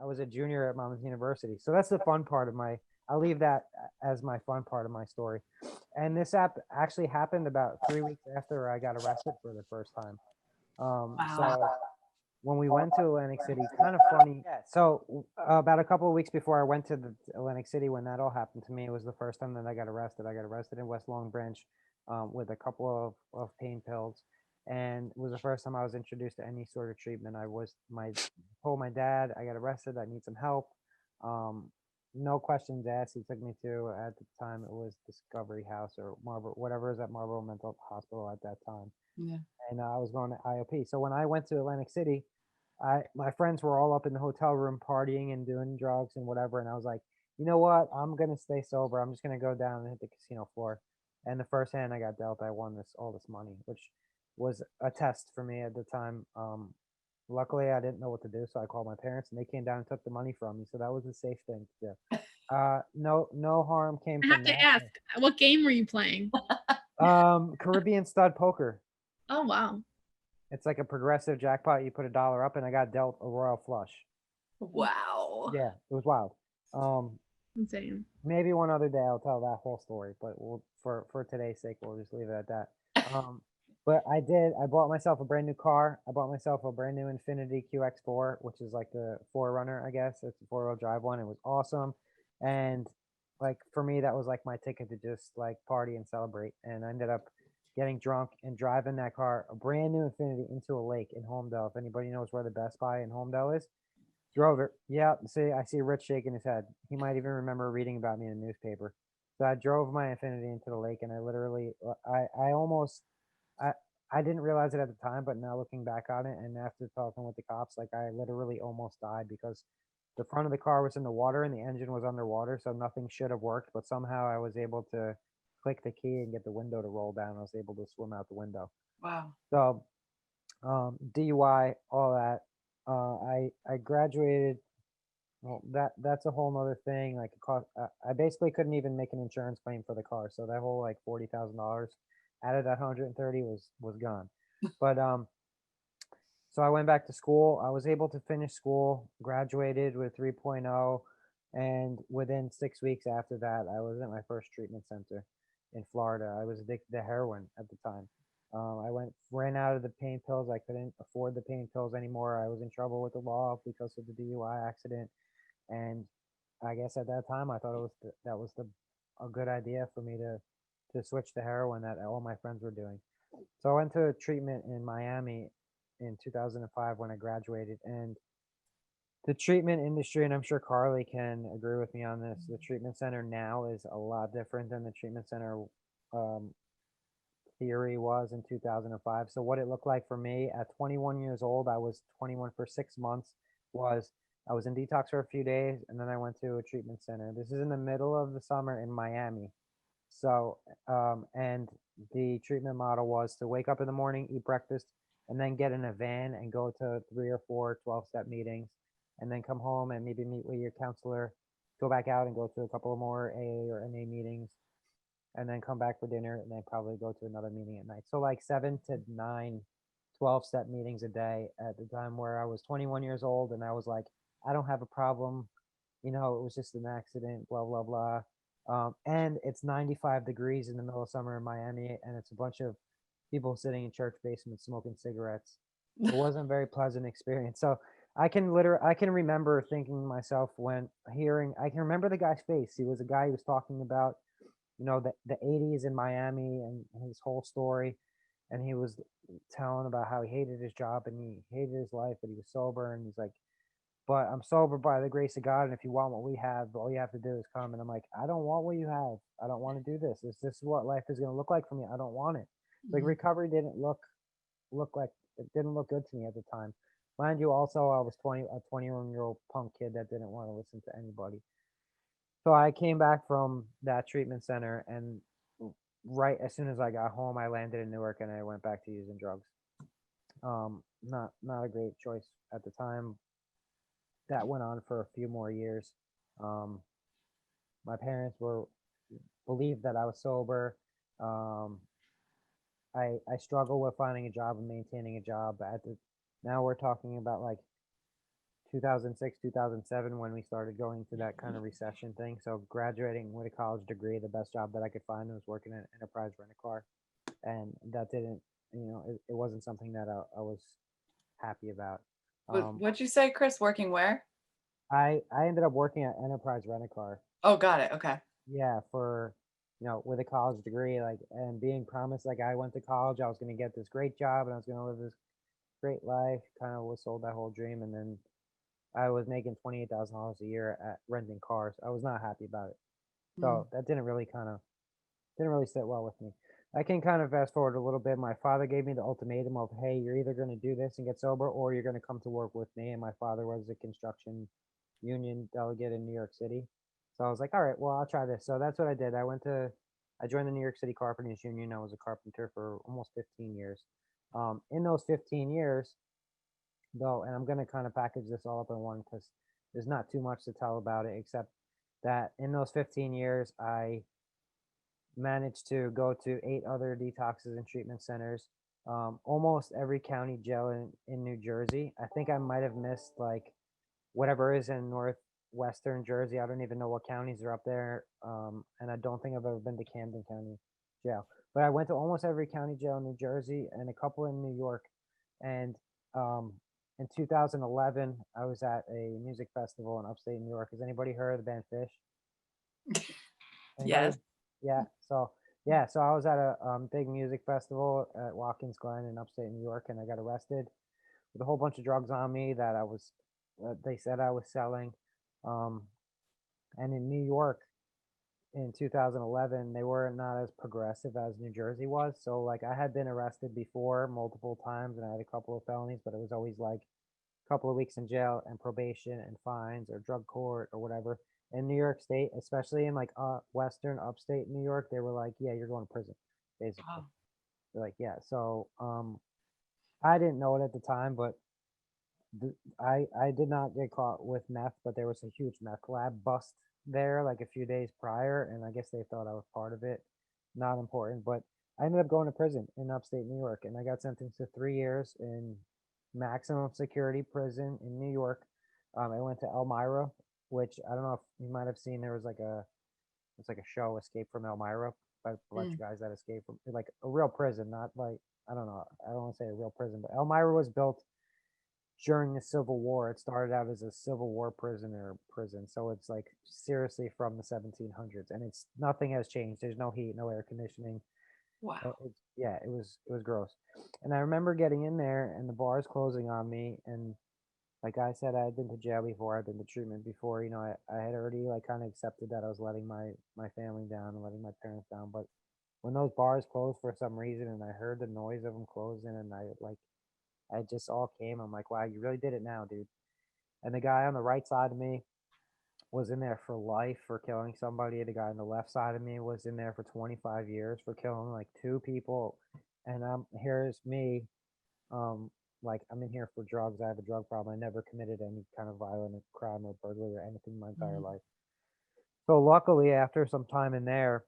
I was a junior at Monmouth University. So that's the fun part of my. I'll leave that as my fun part of my story. And this app actually happened about 3 weeks after I got arrested for the first time. Wow. So when we went to Atlantic City, kind of funny. Yeah. So about a couple of weeks before I went to the Atlantic City, when that all happened to me, it was the first time that I got arrested. I got arrested in West Long Branch with a couple of pain pills, and it was the first time I was introduced to any sort of treatment. I was my told my dad I got arrested. I need some help. Um, no questions asked. He took me to, at the time it was Discovery House or Marlboro, whatever is at Marlboro Mental Hospital at that time, Yeah. and I was going to IOP. So when I went to Atlantic City, my friends were all up in the hotel room partying and doing drugs and whatever, and I was like, you know what? I'm gonna stay sober. I'm just gonna go down and hit the casino floor. And the first hand I got dealt, I won all this money, which was a test for me at the time. Luckily, I didn't know what to do, so I called my parents, and they came down and took the money from me. So that was a safe thing to do. No harm came I have from to that. ask, what game were you playing? Caribbean Stud Poker. Oh wow. It's like a progressive jackpot. You put $1 up, and I got dealt a royal flush. Wow. Yeah, it was wild. Um, Insane. Maybe one other day I'll tell that whole story, but for today's sake, we'll just leave it at that. But I did. I bought myself a brand new car. I bought myself a brand new Infiniti QX4, which is like the Forerunner, I guess. It's a four-wheel drive one. It was awesome, and like for me, that was like my ticket to just like party and celebrate. And I ended up getting drunk and driving that car, a brand new Infiniti, into a lake in Homedale. If anybody knows where the Best Buy in Homedale is, drove it. Yeah, see, I see Rich shaking his head. He might even remember reading about me in the newspaper. So I drove my Infiniti into the lake, and I literally, I almost, I, I didn't realize it at the time, but now looking back on it, and after talking with the cops, like I literally almost died because the front of the car was in the water and the engine was underwater, so nothing should have worked. But somehow I was able to click the key and get the window to roll down. I was able to swim out the window. Wow. So DUI, all that. I graduated. Well, that's a whole nother thing. Like it cost, I basically couldn't even make an insurance claim for the car, so that whole like $40,000 out of that 130 was gone. But so I went back to school. I was able to finish school, graduated with 3.0, and within 6 weeks after that, I was at my first treatment center in Florida. I was addicted to heroin at the time. Ran out of the pain pills. I couldn't afford the pain pills anymore. I was in trouble with the law because of the DUI accident, and I guess at that time I thought that was a good idea for me to switch to heroin that all my friends were doing. So I went to treatment in Miami in 2005 when I graduated, and the treatment industry, and I'm sure Carly can agree with me on this, the treatment center now is a lot different than the treatment center um, theory was in 2005. So what it looked like for me at 21 years old, I was 21 for 6 months, was I was in detox for a few days, and then I went to a treatment center. This is in the middle of the summer in Miami. So, and the treatment model was to wake up in the morning, eat breakfast, and then get in a van and go to 3 or 4 12-step meetings, and then come home and maybe meet with your counselor, go back out and go to a couple of more AA or NA meetings, and then come back for dinner, and then probably go to another meeting at night. So like 7 to 9 12-step meetings a day at the time where I was 21 years old, and I was like, I don't have a problem. It was just an accident, blah, blah, blah. And it's 95 degrees in the middle of summer in Miami, and it's a bunch of people sitting in church basements smoking cigarettes. It wasn't a very pleasant experience. So I can remember thinking to myself I can remember the guy's face. He was a guy who was talking about, the 80s in Miami and his whole story. And he was telling about how he hated his job and he hated his life, but he was sober. And he's like, but I'm sober by the grace of God. And if you want what we have, all you have to do is come. And I'm like, I don't want what you have. I don't want to do this. Is this what life is going to look like for me? I don't want it. Like recovery didn't look like it didn't look good to me at the time. Mind you, also I was a 21-year-old punk kid that didn't want to listen to anybody. So I came back from that treatment center, and right as soon as I got home, I landed in Newark and I went back to using drugs. Not a great choice at the time. That went on for a few more years. Um, my parents were believed that I was sober. Um, I struggle with finding a job and maintaining a job. Now we're talking about like 2006, 2007 when we started going through that kind of recession thing. So graduating with a college degree, the best job that I could find was working at Enterprise Rent a Car, and that didn't, it wasn't something that I was happy about. What'd you say, Chris? Working where? I ended up working at Enterprise Rent a Car. Oh, got it. Okay. Yeah, for with a college degree, like, and being promised, like, I went to college, I was going to get this great job and I was going to live this great life. Kind of was sold that whole dream, and then I was making $28,000 a year at renting cars. I was not happy about it, Mm. so that didn't really sit well with me. I can kind of fast forward a little bit. My father gave me the ultimatum of, hey, you're either going to do this and get sober, or you're going to come to work with me. And my father was a construction union delegate in New York City. So I was like, all right, well, I'll try this. So that's what I did. I joined the New York City Carpenters Union. I was a carpenter for almost 15 years. In those 15 years, though, and I'm going to kind of package this all up in one because there's not too much to tell about it, except that in those 15 years, I managed to go to 8 other detoxes and treatment centers, almost every county jail in New Jersey. I think I might have missed like whatever is in northwestern Jersey. I don't even know what counties are up there. And I don't think I've ever been to Camden County Jail. But I went to almost every county jail in New Jersey and a couple in New York. And um, in 2011, I was at a music festival in upstate New York. Has anybody heard of the band Fish? Anybody? Yes. Yeah. So I was at a big music festival at Watkins Glen in upstate New York, and I got arrested with a whole bunch of drugs on me that they said I was selling. Um, and in New York in 2011, they were not as progressive as New Jersey was. So like I had been arrested before multiple times, and I had a couple of felonies, but it was always like a couple of weeks in jail and probation and fines or drug court or whatever. In New York State, especially in like western upstate New York, they were like, yeah, you're going to prison, basically. Oh. They're like, yeah. So I didn't know it at the time, but I did not get caught with meth, but there was a huge meth lab bust there like a few days prior, and I guess they thought I was part of it. Not important, but I ended up going to prison in upstate New York, and I got sentenced to 3 years in maximum security prison in New York. I went to Elmira, which I don't know if you might have seen. There was like it's like a show, Escape from Elmira, by a bunch of Mm. guys that escaped from like a real prison, not like I don't know. I don't want to say a real prison, but Elmira was built during the Civil War. It started out as a Civil War prisoner prison, so it's like seriously from the 1700s, and it's nothing has changed. There's no heat, no air conditioning. Wow. Yeah, it was gross. And I remember getting in there, and the bars closing on me, and like I said, I had been to jail before, I'd been to treatment before. I had already like kind of accepted that I was letting my family down and letting my parents down, but when those bars closed for some reason, and I heard the noise of them closing, and I just all came. I'm like, wow, you really did it now, dude. And the guy on the right side of me was in there for life for killing somebody. The guy on the left side of me was in there for 25 years for killing like 2 people. And here's me, um, like I'm in here for drugs. I have a drug problem. I never committed any kind of violent crime or burglary or anything in my entire Mhm. life. So luckily, after some time in there,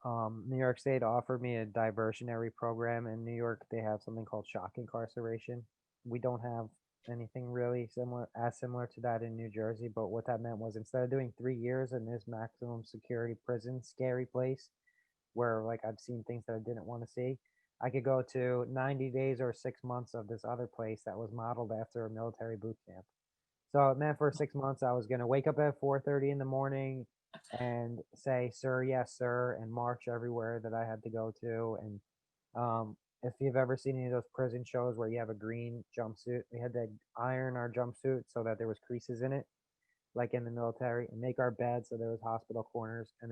New York State offered me a diversionary program. In New York, they have something called shock incarceration. We don't have anything really similar to that in New Jersey. But what that meant was instead of doing 3 years in this maximum security prison, scary place where like I've seen things that I didn't want to see, I could go to 90 days or 6 months of this other place that was modeled after a military boot camp. So it meant for 6 months I was going to wake up at 4:30 in the morning and say, "Sir, yes, sir," and march everywhere that I had to go to. And if you've ever seen any of those prison shows where you have a green jumpsuit, we had to iron our jumpsuit so that there was creases in it, like in the military, and make our bed so there was hospital corners. And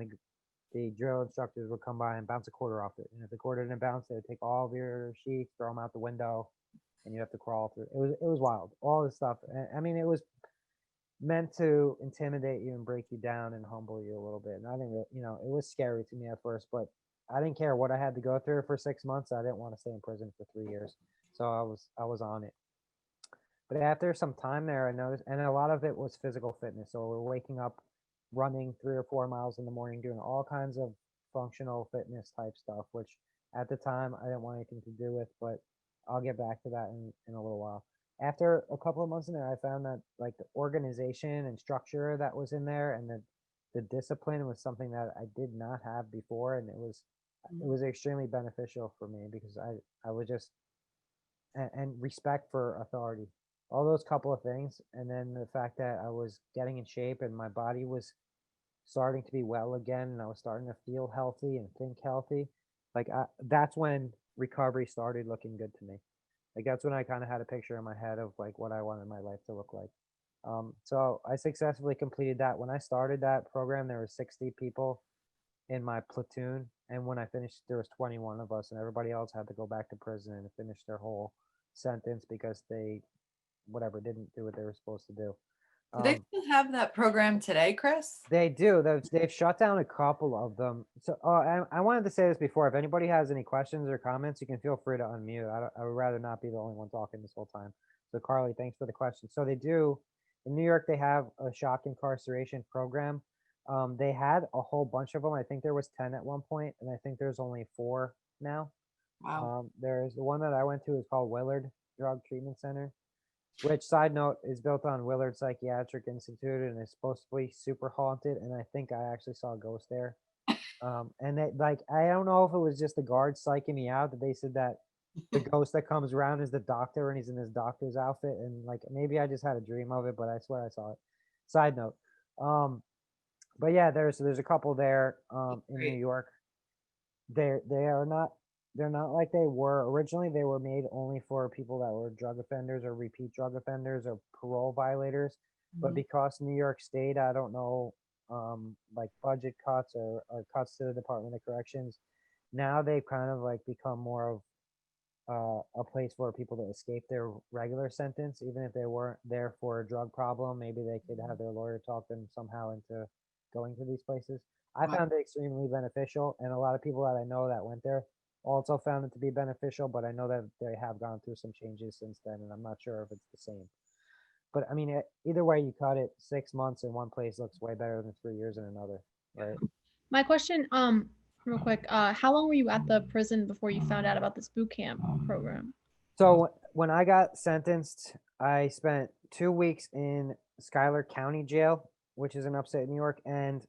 the drill instructors would come by and bounce a quarter off it. And if the quarter didn't bounce, they would take all of your sheets, throw them out the window, and you have to crawl through. It was wild. All this stuff. I mean, it was meant to intimidate you and break you down and humble you a little bit. And I didn't, it was scary to me at first, but I didn't care what I had to go through for 6 months. I didn't want to stay in prison for 3 years, so I was on it. But after some time there, I noticed, and a lot of it was physical fitness. So we're waking up, running 3 or 4 miles in the morning, doing all kinds of functional fitness type stuff, which at the time I didn't want anything to do with, but I'll get back to that in a little while. after a couple of months in there, I found that like the organization and structure that was in there and the discipline was something that I did not have before, and it was extremely beneficial for me because I was just and respect for authority, all those couple of things, and then the fact that I was getting in shape and my body was starting to be well again, and I was starting to feel healthy and think healthy. Like that's when recovery started looking good to me. Like that's when I kind of had a picture in my head of like what I wanted my life to look like. So I successfully completed that. When I started that program, there were 60 people in my platoon, and when I finished, there was 21 of us, and everybody else had to go back to prison and finish their whole sentence because they whatever didn't do what they were supposed to do. Do they Um, still have that program today, Chris? they do. They've shut down a couple of them. So, I wanted to say this before. If anybody has any questions or comments, you can feel free to unmute. I would rather not be the only one talking this whole time. So, Carly, thanks for the question. So, they do in New York. They have a shock incarceration program. They had a whole bunch of them. I think there was 10 at one point, and I think there's only 4 now. Wow. There's the one that I went to is called Willard Drug Treatment Center, which, side note, is built on Willard Psychiatric Institute and is supposed to be super haunted. And I think I actually saw a ghost there. And they, like, I don't know if it was just the guards psyching me out that they said that the ghost that comes around is the doctor and he's in his doctor's outfit. And like, maybe I just had a dream of it, but I swear I saw it. Side note. But yeah, there's a couple there in New Great. York. They are not, they're not like they were originally. They were made only for people that were drug offenders or repeat drug offenders or parole violators. But Mhm. because New York State, I don't know, like budget cuts or cuts to the Department of Corrections, now they've kind of like become more of a place for people to escape their regular sentence, even if they weren't there for a drug problem. Maybe they could have their lawyer talk them somehow into going to these places. I Wow. found it extremely beneficial, and a lot of people that I know that went there also found it to be beneficial. But I know that they have gone through some changes since then, and I'm not sure if it's the same. But I mean, either way you cut it, 6 months in one place looks way better than 3 years in another, right? My question, real quick, how long were you at the prison before you found out about this boot camp program? So when I got sentenced, I spent 2 weeks in Schuyler County Jail, which is in upstate New York. And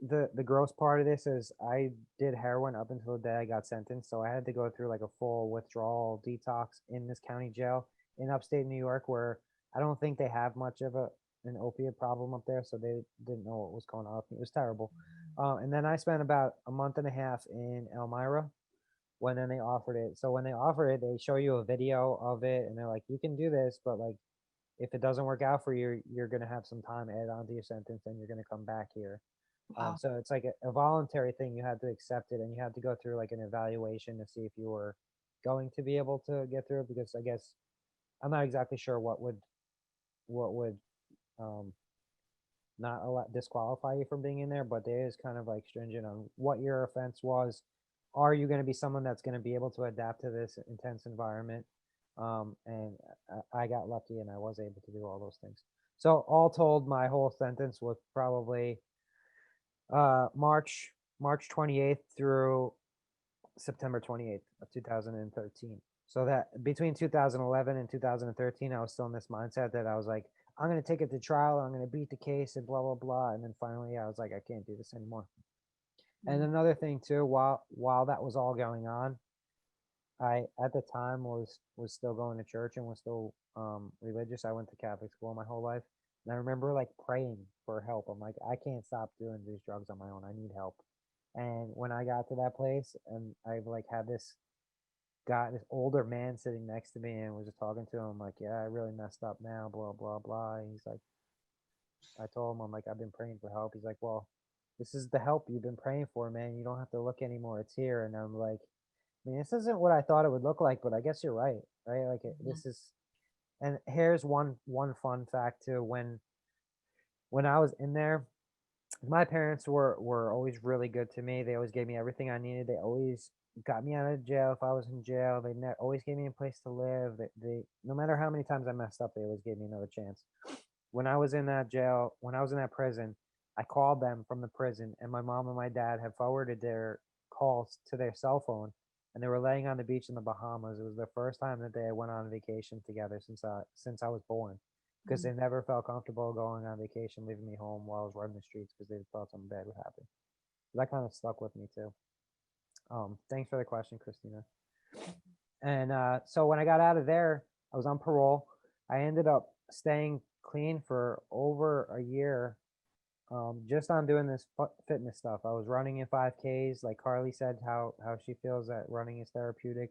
the gross part of this is I did heroin up until the day I got sentenced. So I had to go through like a full withdrawal detox in this county jail in upstate New York, where I don't think they have much of an opiate problem up there. So they didn't know what was going on with me. It was terrible. And then I spent about a month and a half in Elmira when then they offered it. So when they offer it, they show you a video of it and they're like, you can do this, but like if it doesn't work out for you, you're gonna have some time added onto your sentence and you're gonna come back here. Wow. So it's like a voluntary thing. You had to accept it and you had to go through like an evaluation to see if you were going to be able to get through it, because I guess I'm not exactly sure what would um not disqualify you from being in there, but there is kind of like stringent on what your offense was. Are you going to be someone that's going to be able to adapt to this intense environment? And I got lucky and I was able to do all those things. So all told, my whole sentence was probably March 28th through September 28th of 2013. So that between 2011 and 2013, I was still in this mindset that I was like, I'm going to take it to trial. I'm going to beat the case and blah, blah, blah. And then finally I was like, I can't do this anymore. And another thing too, while that was all going on, I at the time was still going to church and was still religious. I went to Catholic school my whole life. And I remember like praying for help. I'm like, I can't stop doing these drugs on my own. I need help. And when I got to that place and I've like had this older man sitting next to me and was just talking to him like, yeah, I really messed up now, blah, blah, blah. And he's like, I told him, I'm like, I've been praying for help. He's like, well, this is the help you've been praying for, man. You don't have to look anymore. It's here. And I'm like, I mean, this isn't what I thought it would look like, but I guess you're right. Right. Like Mhm. this is, and here's one fun fact too. When I was in there, my parents were always really good to me. They always gave me everything I needed. They always got me out of jail if I was in jail. They always gave me a place to live. They no matter how many times I messed up, they always gave me another chance. When I was in that jail, when I was in that prison, I called them from the prison, and my mom and my dad had forwarded their calls to their cell phone, and they were laying on the beach in the Bahamas. It was the first time that they went on vacation together since I was born, because they never felt comfortable going on vacation, leaving me home while I was running the streets because they thought something bad would happen. That kind of stuck with me too. Thanks for the question, Christina. And so when I got out of there, I was on parole. I ended up staying clean for over a year, just on doing this fitness stuff. I was running in 5Ks, like Carly said, how she feels that running is therapeutic.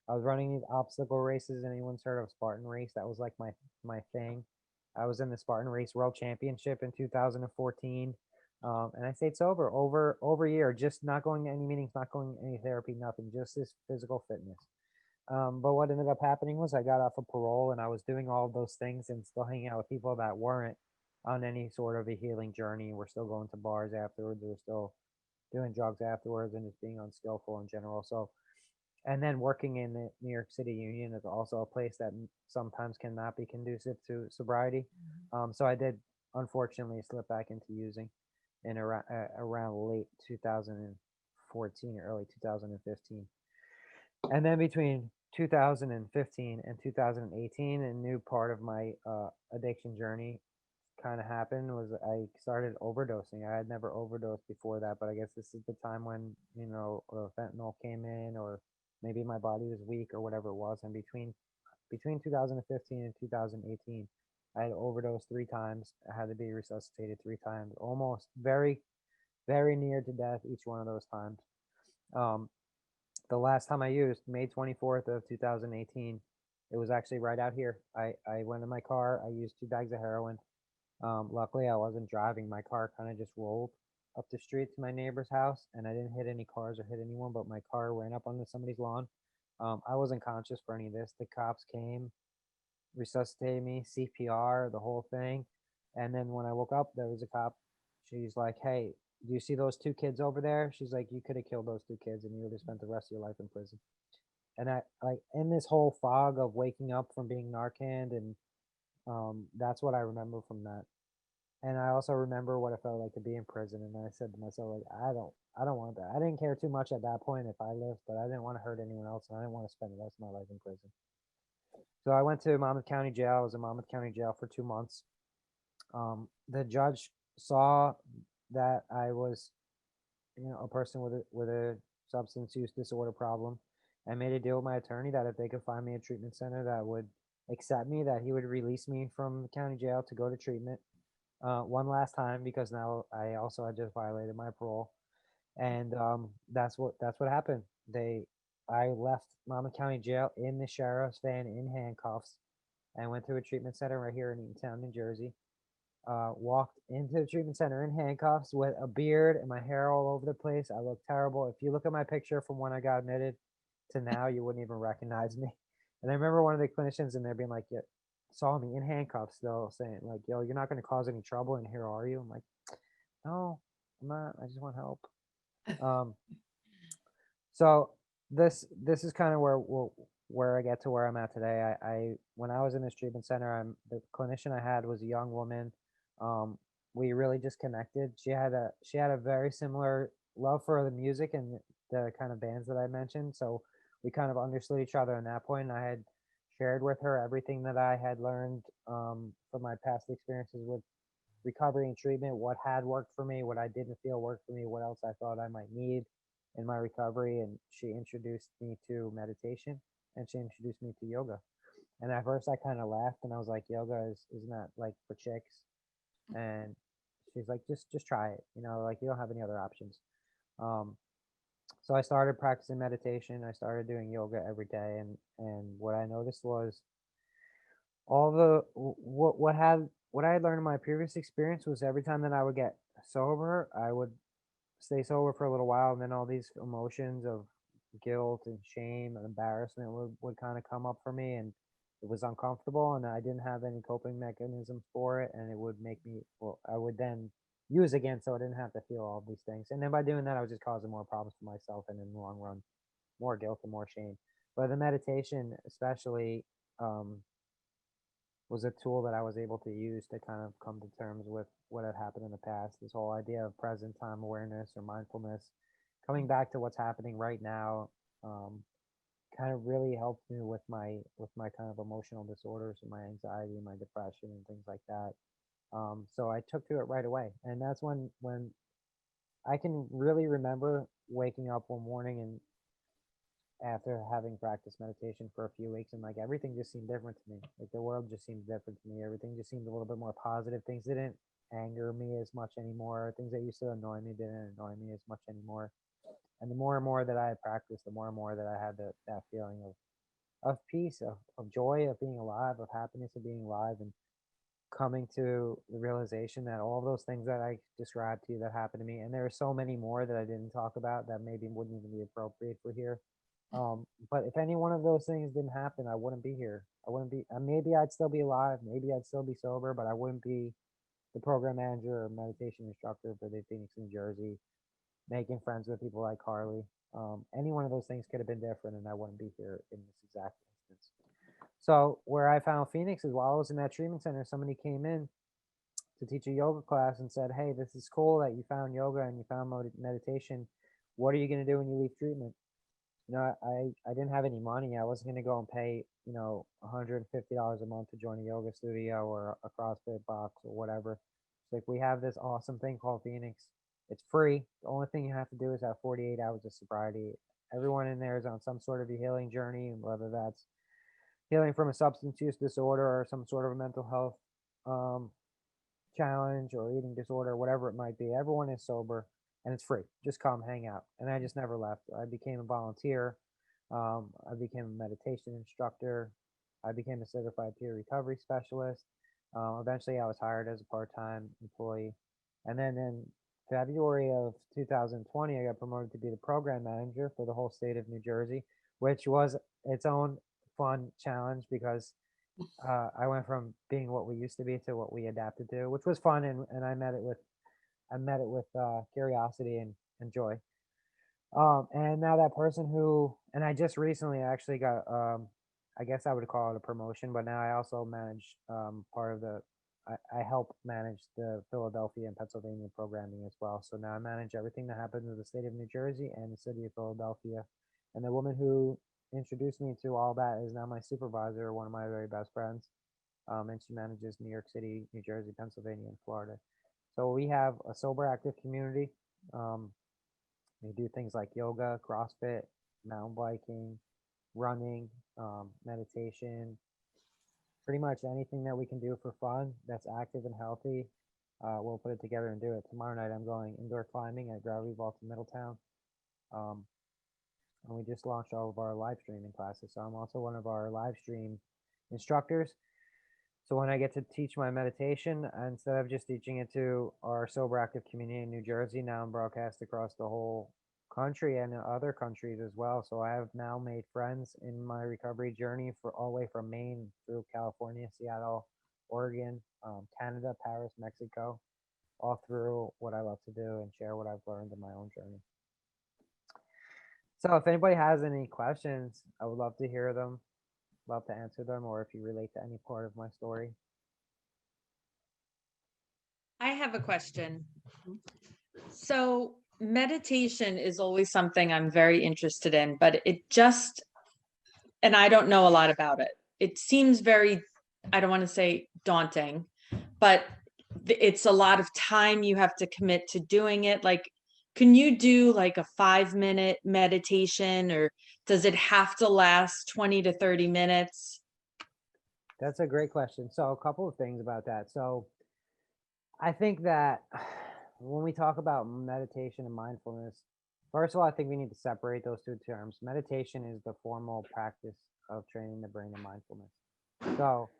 I was running these obstacle races. Anyone's heard of Spartan race? That was like my thing. I was in the Spartan race world championship in 2014. And I stayed sober over a year, just not going to any meetings, not going to any therapy, nothing, just this physical fitness. But what ended up happening was I got off of parole and I was doing all of those things and still hanging out with people that weren't on any sort of a healing journey. We're still going to bars afterwards. We're still doing drugs afterwards and just being unskillful in general. So, and then working in the New York City Union is also a place that sometimes cannot be conducive to sobriety. So I did unfortunately slip back into using in around late 2014 or early 2015. And then between 2015 and 2018, a new part of my addiction journey kind of happened was I started overdosing. I had never overdosed before that, but I guess this is the time when, fentanyl came in, or maybe my body was weak or whatever it was. And between 2015 and 2018, I had overdosed 3 times. I had to be resuscitated 3 times, almost very, very near to death each one of those times. The last time I used, May 24th of 2018, it was actually right out here. I went in my car. I used 2 bags of heroin. Luckily, I wasn't driving. My car kind of just rolled up the street to my neighbor's house, and I didn't hit any cars or hit anyone, but my car ran up onto somebody's lawn. I wasn't conscious for any of this. The cops came, resuscitated me, CPR, the whole thing. And then when I woke up, there was a cop. She's like, "Hey, do you see those 2 kids over there?" She's like, "You could have killed those 2 kids and you would have spent the rest of your life in prison." And I like in this whole fog of waking up from being Narcan, and that's what I remember from that. And I also remember what it felt like to be in prison. And I said to myself, like, I don't want that. I didn't care too much at that point if I lived, but I didn't want to hurt anyone else, and I didn't want to spend the rest of my life in prison. So I went to Monmouth County Jail. I was in Monmouth County Jail for 2 months. The judge saw that I was, a person with a substance use disorder problem, and made a deal with my attorney that if they could find me a treatment center that would accept me, that he would release me from the county jail to go to treatment one last time, because now I also had just violated my parole. And that's what happened. I left Monmouth County Jail in the sheriff's van in handcuffs and went to a treatment center right here in Eatontown, New Jersey. Walked into the treatment center in handcuffs with a beard and my hair all over the place. I looked terrible. If you look at my picture from when I got admitted to now, you wouldn't even recognize me. And I remember one of the clinicians in there being like, "Yeah," saw me in handcuffs though, saying like, "Yo, you're not going to cause any trouble in here, are you?" I'm like, "No, I'm not. I just want help." Um, so this is kind of where I get to where I'm at today. I when I was in this treatment center, the clinician I had was a young woman. We really just connected. She had a very similar love for the music and the kind of bands that I mentioned. So we kind of understood each other in that point. And I had shared with her everything that I had learned from my past experiences with recovery and treatment, what had worked for me, what I didn't feel worked for me, what else I thought I might need in my recovery. And she introduced me to meditation, and she introduced me to yoga. And at first I kind of laughed and I was like, "Yoga isn't that like for chicks?" And she's like, just try it, like you don't have any other options. Um, so I started practicing meditation. I started doing yoga every day, and what I noticed was all the what I had learned in my previous experience was every time that I would get sober, I would stay sober for a little while, and then all these emotions of guilt and shame and embarrassment would kind of come up for me, and it was uncomfortable, and I didn't have any coping mechanisms for it, and it would make me, well, I would then use again, so I didn't have to feel all these things. And then by doing that, I was just causing more problems for myself, and in the long run, more guilt and more shame. But the meditation especially was a tool that I was able to use to kind of come to terms with what had happened in the past. This whole idea of present time awareness or mindfulness, coming back to what's happening right now, kind of really helped me with my kind of emotional disorders and my anxiety and my depression and things like that. So I took to it right away, and that's when I can really remember waking up one morning and after having practiced meditation for a few weeks, and like everything just seemed different to me. Like the world just seemed different to me. Everything just seemed a little bit more positive. Things didn't anger me as much anymore. Things that used to annoy me didn't annoy me as much anymore. And the more and more that I had practiced, the more and more that I had that feeling of peace, of joy, of being alive, of happiness, of being alive, and coming to the realization that all those things that I described to you that happened to me, and there are so many more that I didn't talk about that maybe wouldn't even be appropriate for here. But if any one of those things didn't happen, I wouldn't be here. I wouldn't be, maybe I'd still be alive, maybe I'd still be sober, but I wouldn't be the program manager or meditation instructor for the Phoenix, New Jersey, making friends with people like Carly. Any one of those things could have been different, and I wouldn't be here in this exact instance. So where I found Phoenix is while I was in that treatment center, somebody came in to teach a yoga class and said, "Hey, this is cool that you found yoga and you found meditation. What are you going to do when you leave treatment?" I didn't have any money. I wasn't going to go and pay, $150 a month to join a yoga studio or a CrossFit box or whatever. It's like, we have this awesome thing called Phoenix. It's free. The only thing you have to do is have 48 hours of sobriety. Everyone in there is on some sort of a healing journey, whether that's healing from a substance use disorder or some sort of a mental health um, challenge or eating disorder, whatever it might be. Everyone is sober and it's free. Just come hang out. And I just never left. I became a volunteer. I became a meditation instructor. I became a certified peer recovery specialist. Eventually, I was hired as a part time employee. And then in February of 2020, I got promoted to be the program manager for the whole state of New Jersey, which was its own fun challenge because I went from being what we used to be to what we adapted to, which was fun, and I met it with curiosity and joy. And now that person who, and I just recently actually got, I guess I would call it a promotion, but now I also manage part of I help manage the Philadelphia and Pennsylvania programming as well. So now I manage everything that happens in the state of New Jersey and the city of Philadelphia. And the woman who introduced me to all that is now my supervisor, one of my very best friends. And she manages New York City, New Jersey, Pennsylvania, and Florida. So we have a sober active community. Um, we do things like yoga, CrossFit, mountain biking, running, meditation, pretty much anything that we can do for fun that's active and healthy. We'll put it together and do it. Tomorrow night, I'm going indoor climbing at Gravity Vault in Middletown. Um, and we just launched all of our live streaming classes. So I'm also one of our live stream instructors. So when I get to teach my meditation, instead of just teaching it to our sober active community in New Jersey, now I'm broadcast across the whole country and in other countries as well. So I have now made friends in my recovery journey for all the way from Maine through California, Seattle, Oregon, Canada, Paris, Mexico, all through what I love to do and share what I've learned in my own journey. So if anybody has any questions, I would love to hear them, love to answer them, or if you relate to any part of my story. I have a question. So meditation is always something I'm very interested in, but and I don't know a lot about it. It seems very, I don't want to say daunting, but it's a lot of time you have to commit to doing it. Like, can you do like a 5-minute meditation, or does it have to last 20 to 30 minutes? That's a great question. So a couple of things about that. So I think that when we talk about meditation and mindfulness, first of all, I think we need to separate those two terms. Meditation is the formal practice of training the brain in mindfulness. So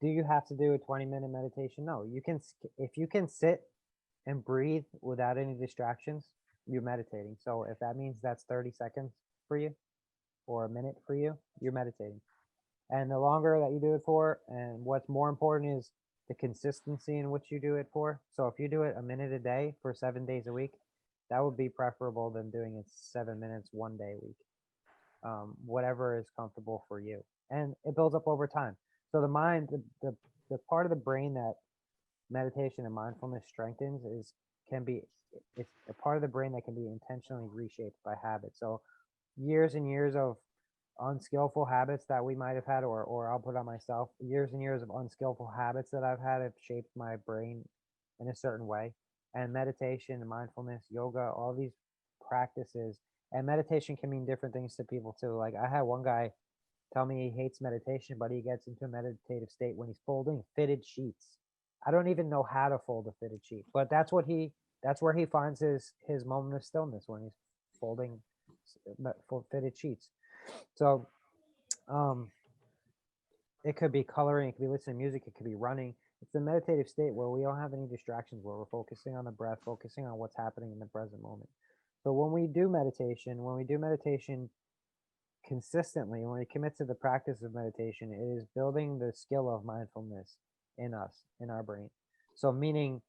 do you have to do a 20-minute meditation? No, you can, if you can sit and breathe without any distractions, you're meditating. So if that means that's 30 seconds for you or a minute for you, you're meditating. And the longer that you do it for, and what's more important is the consistency in which you do it for. So if you do it a minute a day for 7 days a week, that would be preferable than doing it 7 minutes one day a week. Whatever is comfortable for you, and it builds up over time. So the mind, the part of the brain that meditation and mindfulness strengthens it's a part of the brain that can be intentionally reshaped by habit. So years and years of unskillful habits that we might have had, or I'll put on myself, years and years of unskillful habits that I've had have shaped my brain in a certain way. And meditation and mindfulness, yoga, all these practices, and meditation can mean different things to people too. Like I had one guy tell me he hates meditation, but he gets into a meditative state when he's folding fitted sheets. I don't even know how to fold a fitted sheet, but that's where he finds his moment of stillness, when he's folding fitted sheets. So um, it could be coloring, it could be listening to music, it could be running. It's a meditative state where we don't have any distractions, where we're focusing on the breath, focusing on what's happening in the present moment. So when we do meditation consistently, when we commit to the practice of meditation, it is building the skill of mindfulness in us, in our brain. So meaning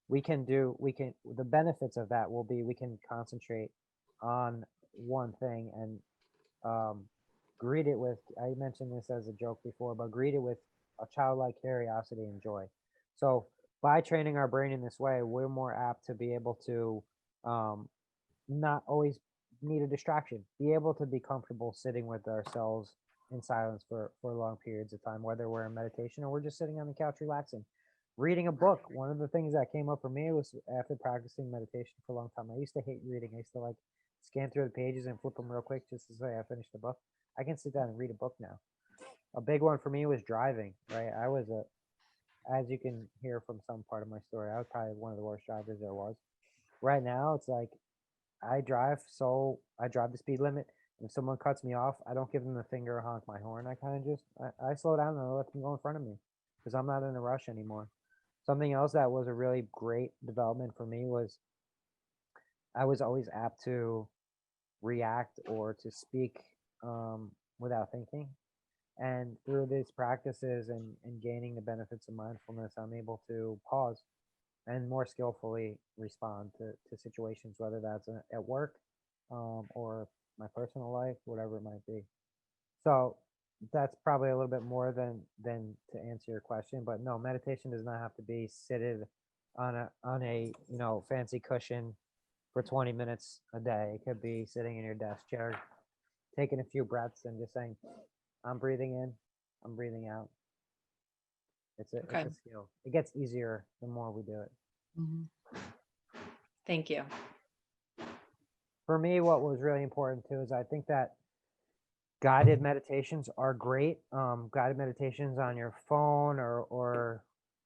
the benefits of that will be, we can concentrate on one thing and greet it with, I mentioned this as a joke before, but greet it with a childlike curiosity and joy. So by training our brain in this way, we're more apt to be able to not always need a distraction, be able to be comfortable sitting with ourselves in silence for long periods of time, whether we're in meditation or we're just sitting on the couch relaxing. Reading a book, one of the things that came up for me was, after practicing meditation for a long time, I used to hate reading. I used to like scan through the pages and flip them real quick just to say I finished the book. I can sit down and read a book now. A big one for me was driving, right? I was as you can hear from some part of my story, I was probably one of the worst drivers there was. Right now, it's like I drive the speed limit. If someone cuts me off, I don't give them the finger or honk my horn. I kind of just, I slow down and I let them go in front of me, because I'm not in a rush anymore. Something else that was a really great development for me was, I was always apt to react or to speak without thinking. And through these practices and gaining the benefits of mindfulness, I'm able to pause and more skillfully respond to situations, whether that's at work or my personal life, whatever it might be. So that's probably a little bit more than to answer your question. But no, meditation does not have to be seated on a fancy cushion for 20 minutes a day. It could be sitting in your desk chair, taking a few breaths and just saying, I'm breathing in, I'm breathing out. It's Okay. a skill. It gets easier the more we do it. Mhm. Thank you. For me, what was really important too is, I think that guided meditations are great. Guided meditations on your phone or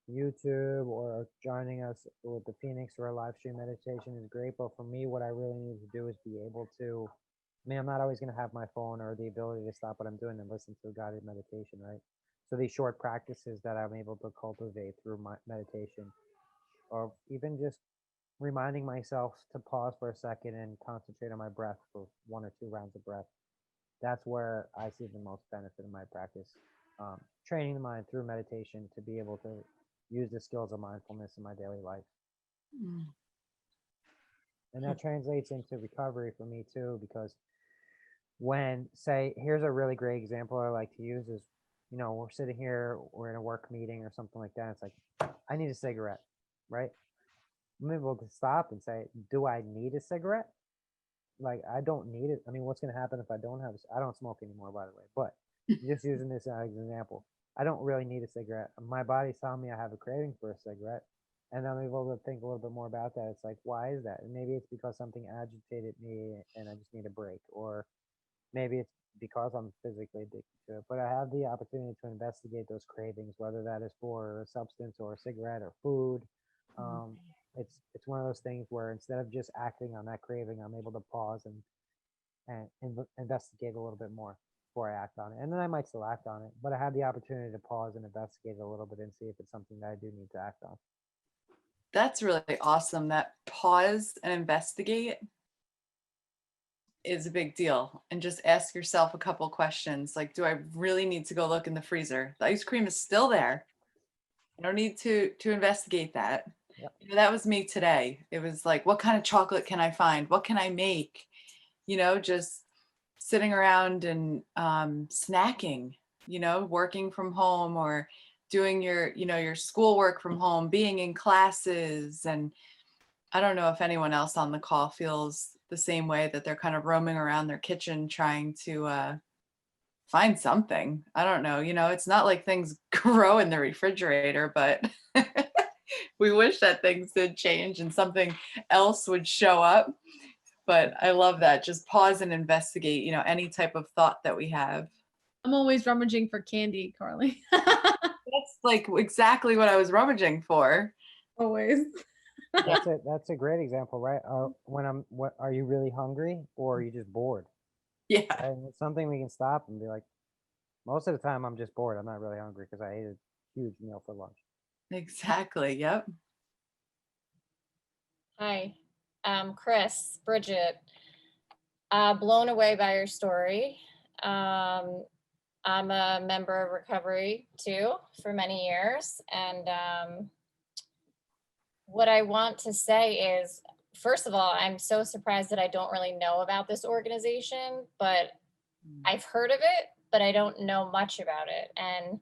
YouTube, or joining us with the Phoenix or a live stream meditation is great. But for me, what I really need to do is be able to, I mean, I'm not always going to have my phone or the ability to stop what I'm doing and listen to a guided meditation, right? So these short practices that I'm able to cultivate through my meditation, or even just reminding myself to pause for a second and concentrate on my breath for 1 or 2 rounds of breath. That's where I see the most benefit in my practice. Training the mind through meditation to be able to use the skills of mindfulness in my daily life. Mm. And that translates into recovery for me too, because when, say, here's a really great example I like to use is, we're sitting here, we're in a work meeting or something like that. It's like, I need a cigarette, right? I'm able to stop and say, do I need a cigarette? Like, I don't need it. I mean, what's going to happen if I don't have I don't smoke anymore, by the way, but just using this as an example, I don't really need a cigarette. My body's telling me I have a craving for a cigarette, and I'm able to think a little bit more about that. It's like, why is that? And maybe it's because something agitated me and I just need a break, or maybe it's because I'm physically addicted to it. But I have the opportunity to investigate those cravings, whether that is for a substance or a cigarette or food. Um, it's one of those things where, instead of just acting on that craving, I'm able to pause and investigate a little bit more before I act on it. And then I might still act on it, but I have the opportunity to pause and investigate a little bit and see if it's something that I do need to act on. That's really awesome. That pause and investigate is a big deal. And just ask yourself a couple questions, like, do I really need to go look in the freezer? The ice cream is still there. I don't need to investigate that. Yep. That was me today. It was like, what kind of chocolate can I find? What can I make? Just sitting around and snacking, working from home, or doing your schoolwork from home, being in classes. And I don't know if anyone else on the call feels the same way, that they're kind of roaming around their kitchen trying to find something. I don't know, it's not like things grow in the refrigerator, but we wish that things did change and something else would show up. But I love that. Just pause and investigate, any type of thought that we have. I'm always rummaging for candy, Carly. That's like exactly what I was rummaging for. Always. That's a great example, right? What are you really hungry or are you just bored? Yeah, And it's something we can stop and be like, most of the time I'm just bored. I'm not really hungry because I ate a huge meal for lunch. exactly. Yep. Hi, Chris, Bridget. Blown away by your story. I'm a member of recovery too for many years. And what I want to say is, first of all, I'm so surprised that I don't really know about this organization, but I've heard of it, but I don't know much about it. And,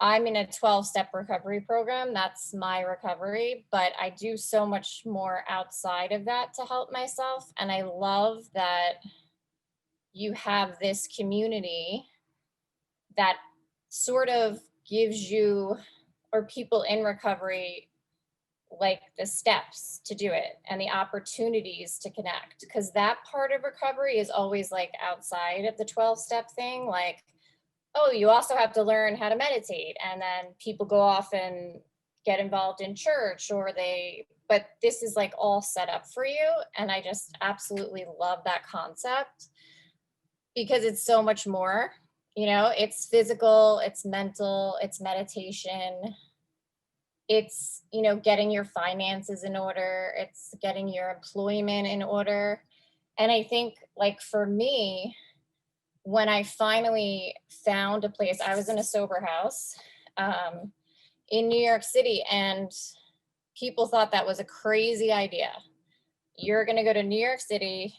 I'm in a 12-step recovery program. That's my recovery, but I do so much more outside of that to help myself. And I love that you have this community that sort of gives you, or people in recovery, like the steps to do it and the opportunities to connect. Because that part of recovery is always like outside of the 12-step thing. Like, oh, you also have to learn how to meditate. And then people go off and get involved in church but this is like all set up for you. And I just absolutely love that concept because it's so much more, it's physical, it's mental, it's meditation. It's, getting your finances in order. It's getting your employment in order. And I think like for me, when I finally found a place, I was in a sober house in New York City, and people thought that was a crazy idea. You're going to go to New York City.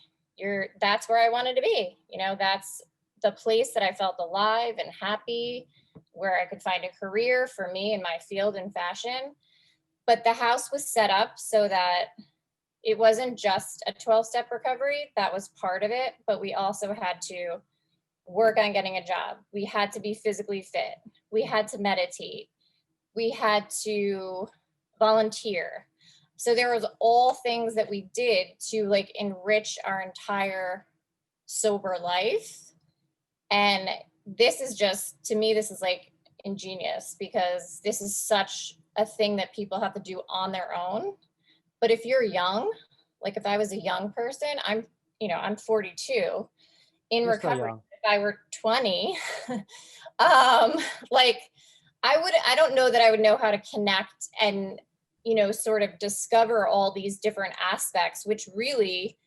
That's where I wanted to be. That's the place that I felt alive and happy, where I could find a career for me in my field in fashion. But the house was set up so that it wasn't just a 12-step recovery. That was part of it. But we also had to work on getting a job. We had to be physically fit. We had to meditate. We had to volunteer. So there was all things that we did to like enrich our entire sober life. And this is just, to me, this is like ingenious because this is such a thing that people have to do on their own. But if you're young, like if I was a young person, I'm 42 in You're still recovery. young. If I were 20, like I don't know that I would know how to connect and, sort of discover all these different aspects, which really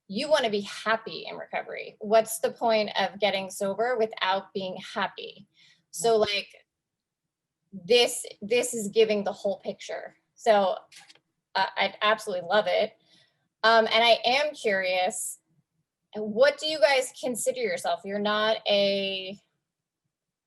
you want to be happy in recovery. What's the point of getting sober without being happy? So like this is giving the whole picture. So I absolutely love it. And I am curious, what do you guys consider yourself?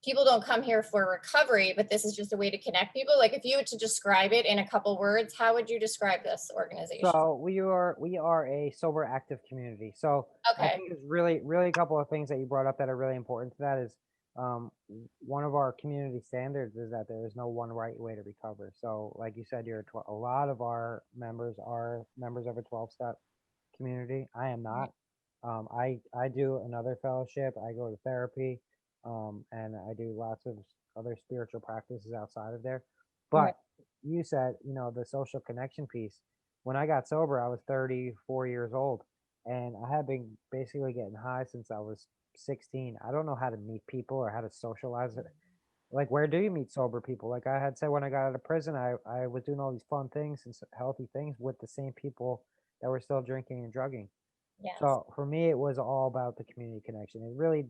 People don't come here for recovery, but this is just a way to connect people. Like if you were to describe it in a couple words, how would you describe this organization? So we are a sober active community. So I Okay. think there's really a couple of things that you brought up that are really important to that is one of our community standards is that there is no one right way to recover. So like you said, a lot of our members are members of a 12-step community. I am not. I do another fellowship. I go to therapy, and I do lots of other spiritual practices outside of there. Right. But you said, the social connection piece. When I got sober, I was 34 years old, and I had been basically getting high since I was 16. I don't know how to meet people or how to socialize it. Like, where do you meet sober people? Like I had said, when I got out of prison, I was doing all these fun things and healthy things with the same people that were still drinking and drugging. Yes. So for me, it was all about the community connection. It really,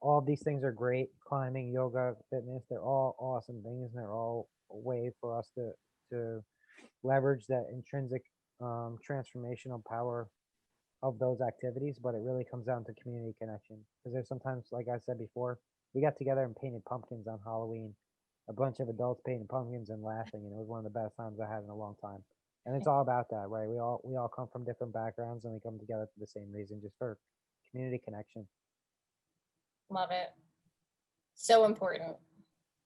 all of these things are great. Climbing, yoga, fitness, they're all awesome things, and they're all a way for us to leverage that intrinsic transformational power of those activities. But it really comes down to community connection because there's sometimes, like I said before, we got together and painted pumpkins on Halloween. A bunch of adults painting pumpkins and laughing, and it was one of the best times I had in a long time. And it's all about that, right? We all come from different backgrounds and we come together for the same reason, just for community connection. Love it. So important.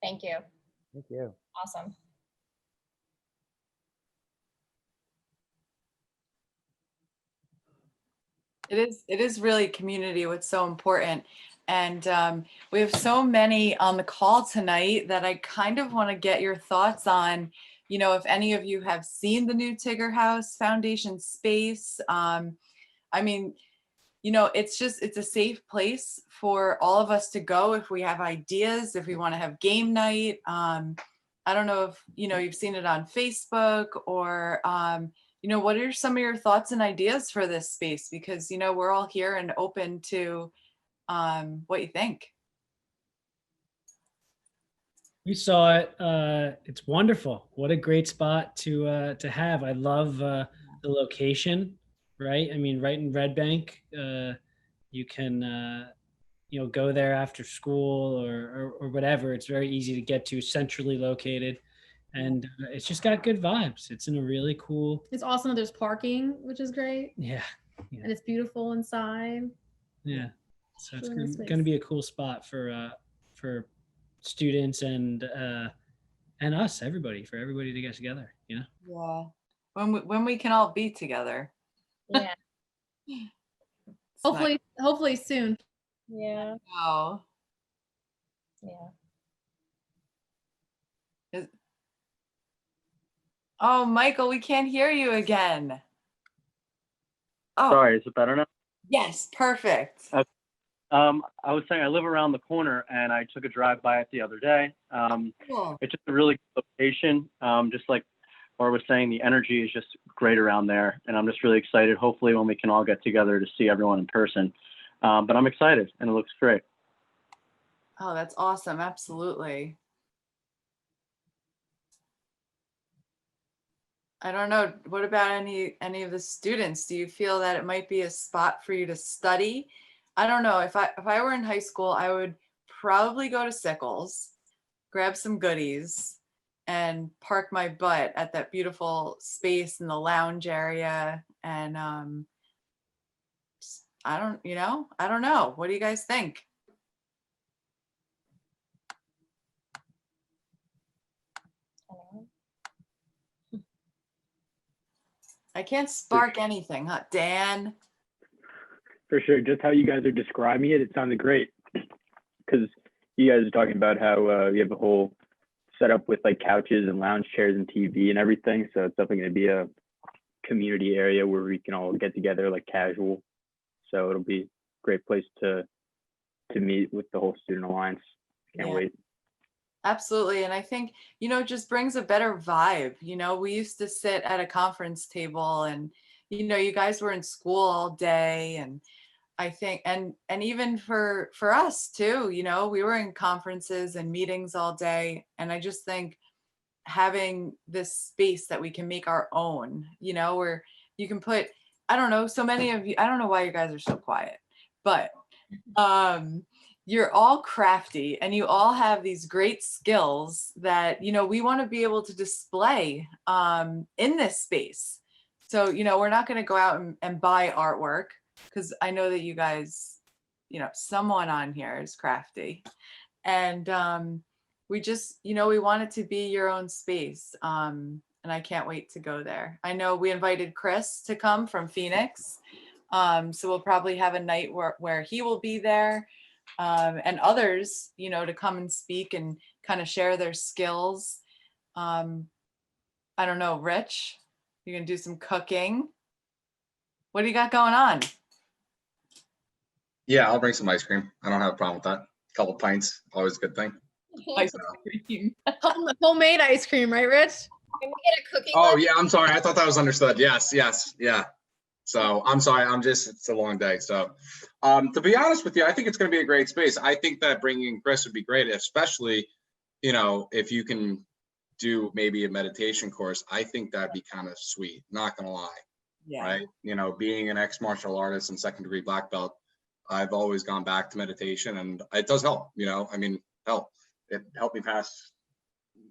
Thank you. Thank you. Awesome. It is really community what's so important. And we have so many on the call tonight that I kind of want to get your thoughts on, you know, if any of you have seen the new Tigger House Foundation space. I mean, you know, it's a safe place for all of us to go if we have ideas, if we want to have game night. I don't know if, you know, you've seen it on Facebook or, you know, what are some of your thoughts and ideas for this space? Because, you know, we're all here and open to what you think. We saw it. It's wonderful. What a great spot to have. I love the location, right? I mean, right in Red Bank. You can you know, go there after school or whatever. It's very easy to get to, centrally located, and it's just got good vibes. It's in a really cool. It's awesome that there's parking, which is great, Yeah, and it's beautiful inside. yeah. So it's Really nice going to space. be a cool spot for students and us, everybody, for everybody to get together. You know. Yeah. When we can all be together. Yeah. It's nice. Hopefully soon. Yeah. Oh. Yeah. Oh, Michael, we can't hear you again. Oh, Sorry, is it better now? yes, perfect. I was saying I live around the corner and I took a drive by it the other day. Cool. It's just a really good location. Just like Laura was saying, the energy is just great around there. And I'm just really excited, hopefully when we can all get together to see everyone in person. But I'm excited and it looks great. Oh, that's awesome. Absolutely. I don't know. What about any of the students? Do you feel that it might be a spot for you to study? I don't know. If I were in high school, I would probably go to Sickles, grab some goodies, and park my butt at that beautiful space in the lounge area. And I don't know. What do you guys think? I can't spark anything, huh, Dan? For sure. Just how you guys are describing it, it sounded great. Because you guys are talking about how you have a whole setup with like couches and lounge chairs and TV and everything. So it's definitely going to be a community area where we can all get together like casual. So it'll be a great place to meet with the whole student alliance. Can't Yeah. wait. Absolutely. And I think, you know, it just brings a better vibe. You know, we used to sit at a conference table and, you know, you guys were in school all day. And I think, and even for us too, you know, we were in conferences and meetings all day. And I just think having this space that we can make our own, you know, where you can put, I don't know, so many of you, I don't know why you guys are so quiet, but you're all crafty and you all have these great skills that, you know, we want to be able to display in this space. So, you know, we're not going to go out and buy artwork because I know that you guys, you know, someone on here is crafty. And we just, you know, we want it to be your own space. And I can't wait to go there. I know we invited Chris to come from Phoenix. So we'll probably have a night where he will be there. And others, you know, to come and speak and kind of share their skills. I don't know, Rich, you can do some cooking. What do you got going on? Yeah, I'll bring some ice cream. I don't have a problem with that. A couple pints, always a good thing. Ice cream. Homemade ice cream, right, Rich? Can we get a cookie? Oh lesson? yeah, I'm sorry. I thought that was understood. Yes, yeah. So I'm sorry. It's a long day. So to be honest with you, I think it's going to be a great space. I think that bringing Chris would be great, especially, you know, if you can do maybe a meditation course. I think that'd be kind of sweet. Not going to lie. Yeah. Right. You know, being an ex-martial artist and second-degree black belt, I've always gone back to meditation and it does help. You know, I mean, hell, it helped me pass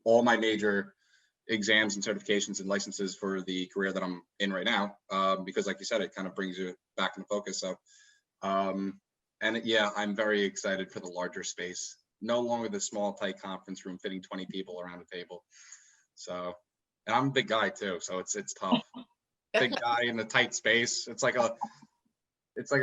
all my major exams and certifications and licenses for the career that I'm in right now. Because like you said, it kind of brings you back into focus. So, yeah, I'm very excited for the larger space. No longer the small, tight conference room fitting 20 people around a table. So, and I'm a big guy too, so it's tough. Big guy in a tight space. It's like a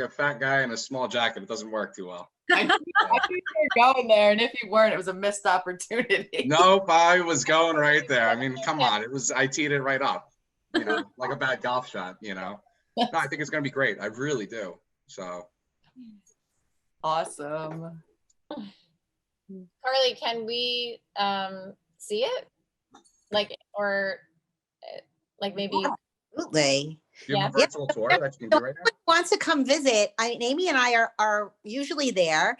fat guy in a small jacket. It doesn't work too well. I knew you were going there, and if you weren't, it was a missed opportunity. Nope, I was going right there. I mean, come on, I teed it right up, like a bad golf shot, No, I think it's gonna be great. I really do. So Awesome. Carly, can we see it? Like, or like maybe, Absolutely. you have a Yeah. virtual tour that you can do right now? Wants to come visit. Amy and I are usually there.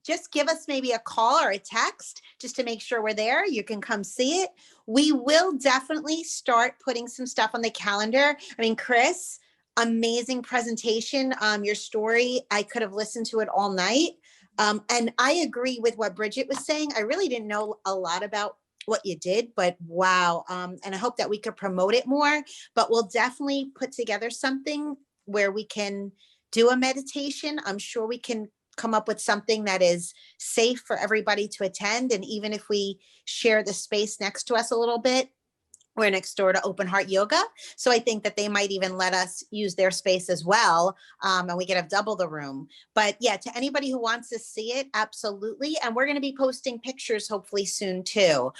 Just give us maybe a call or a text just to make sure we're there. You can come see it. We will definitely start putting some stuff on the calendar. I mean, Chris, amazing presentation. Your story, I could have listened to it all night. And I agree with what Bridget was saying. I really didn't know a lot about what you did, but wow. And I hope that we could promote it more, but we'll definitely put together something where we can do a meditation. I'm sure we can come up with something that is safe for everybody to attend. And even if we share the space next to us a little bit, we're next door to Open Heart Yoga. So I think that they might even let us use their space as well. And we could have double the room. But yeah, to anybody who wants to see it, absolutely. And we're going to be posting pictures hopefully soon too.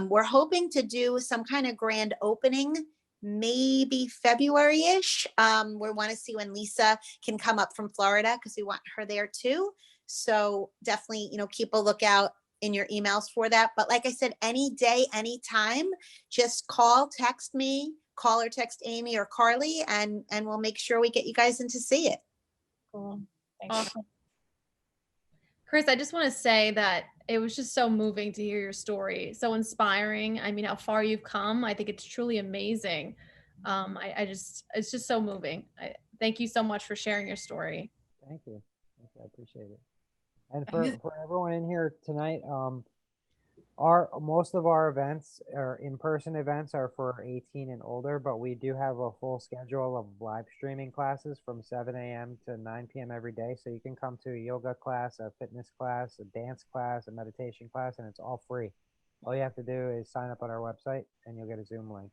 We're hoping to do some kind of grand opening, maybe February-ish. We want to see when Lisa can come up from Florida because we want her there too. So definitely, keep a lookout in your emails for that. But like I said, any day, anytime, just call, text me, call or text Amy or Carly, and we'll make sure we get you guys in to see it. cool. Thanks. Awesome. Chris, I just want to say that it was just so moving to hear your story. So inspiring. I mean, how far you've come. I think it's truly amazing. It's just so moving. Thank you so much for sharing your story. Thank you. I appreciate it. And for everyone in here tonight, most of our events or in-person events are for 18 and older, but we do have a full schedule of live streaming classes from 7 a.m. to 9 p.m. every day. So you can come to a yoga class, a fitness class, a dance class, a meditation class, and it's all free. All you have to do is sign up on our website and you'll get a Zoom link.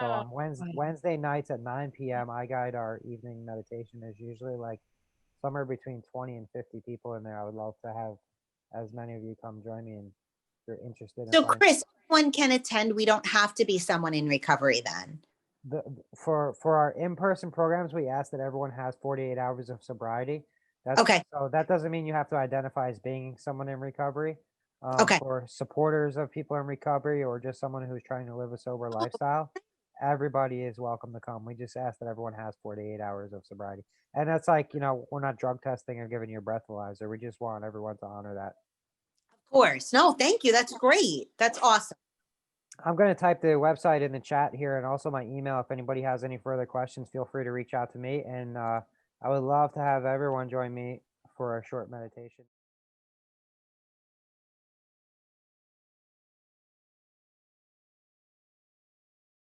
So on Wednesday nights at 9 p.m., I guide our evening meditation. There's usually like somewhere between 20 and 50 people in there. I would love to have as many of you come join me, and if you're interested. So Chris, anyone can attend. We don't have to be someone in recovery then. For our in-person programs, we ask that everyone has 48 hours of sobriety. Okay. So that doesn't mean you have to identify as being someone in recovery. Okay. For supporters of people in recovery or just someone who's trying to live a sober lifestyle, everybody is welcome to come. We just ask that everyone has 48 hours of sobriety. And that's like, we're not drug testing or giving you a breathalyzer. We just want everyone to honor that. Of course. No, thank you. That's great. That's awesome. I'm going to type the website in the chat here and also my email. If anybody has any further questions, feel free to reach out to me. And I would love to have everyone join me for a short meditation.